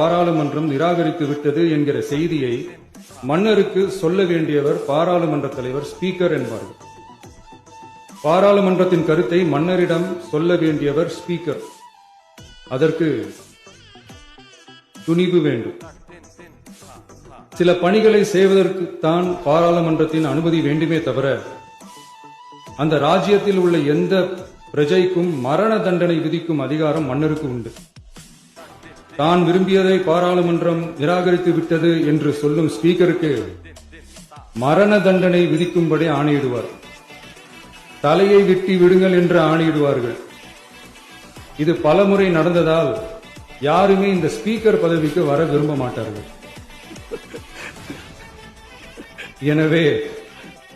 பாராளுமன்றம் நிராகரித்து விட்டது என்கிற செய்தியை மன்னருக்கு சொல்ல வேண்டியவர் பாராளுமன்ற தலைவர் ஸ்பீக்கர் என்பார்கள். பாராளுமன்றத்தின் கருத்தை மன்னரிடம் சொல்ல வேண்டியவர் ஸ்பீக்கர். அதற்கு துணிவு வேண்டும். சில பணிகளை செய்வதற்குத்தான் பாராளுமன்றத்தின் அனுமதி வேண்டுமே தவிர அந்த ராஜ்யத்தில் உள்ள எந்த பிரஜைக்கும் மரண தண்டனை விதிக்கும் அதிகாரம் மன்னருக்கு உண்டு. தான் விரும்பியதை பாராளுமன்றம் நிராகரித்து விட்டது என்று சொல்லும் ஸ்பீக்கருக்கு மரண தண்டனை விதிக்கும்படி ஆணையிடுவார். தலையை வெட்டி விடுங்கள் என்று ஆணையிடுவார்கள். இது பலமுறை நடந்ததால் யாருமே இந்த ஸ்பீக்கர் பதவிக்கு வர விரும்ப மாட்டார்கள். எனவே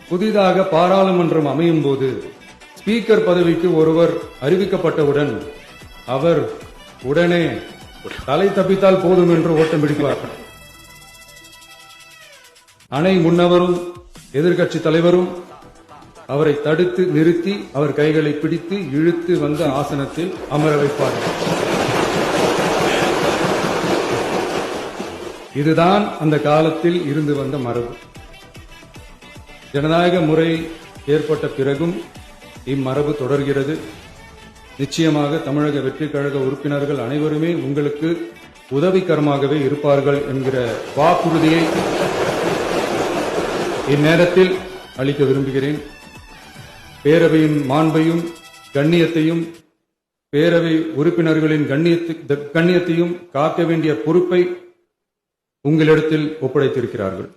புதிதாக பாராளுமன்றம் அமையும் போது ஸ்பீக்கர் பதவிக்கு ஒருவர் அறிவிக்கப்பட்டவுடன் அவர் உடனே தலை தப்பித்தால் போதும் என்று ஓட்டம் பிடிப்பார். அணை முன்னவரும் எதிர்க்கட்சி தலைவரும் அவரை தடுத்து நிறுத்தி அவர் கைகளை பிடித்து இழுத்து வந்த ஆசனத்தில் அமர வைப்பார்கள். இதுதான் அந்த காலத்தில் இருந்து வந்த மரபு. ஜனநாயக முறை ஏற்பட்ட பிறகும் இம்மரபு தொடர்கிறது. நிச்சயமாக தமிழக வெற்றி கழக உறுப்பினர்கள் அனைவருமே உங்களுக்கு உதவிகரமாகவே இருப்பார்கள் என்கிற வாக்குறுதியை இந்நேரத்தில் அளிக்க விரும்புகிறேன். பேரவையின் மாண்பையும் கண்ணியத்தையும் பேரவை உறுப்பினர்களின் கண்ணியத்தையும் காக்க வேண்டிய பொறுப்பை உங்களிடத்தில் ஒப்படைத்திருக்கிறார்கள்.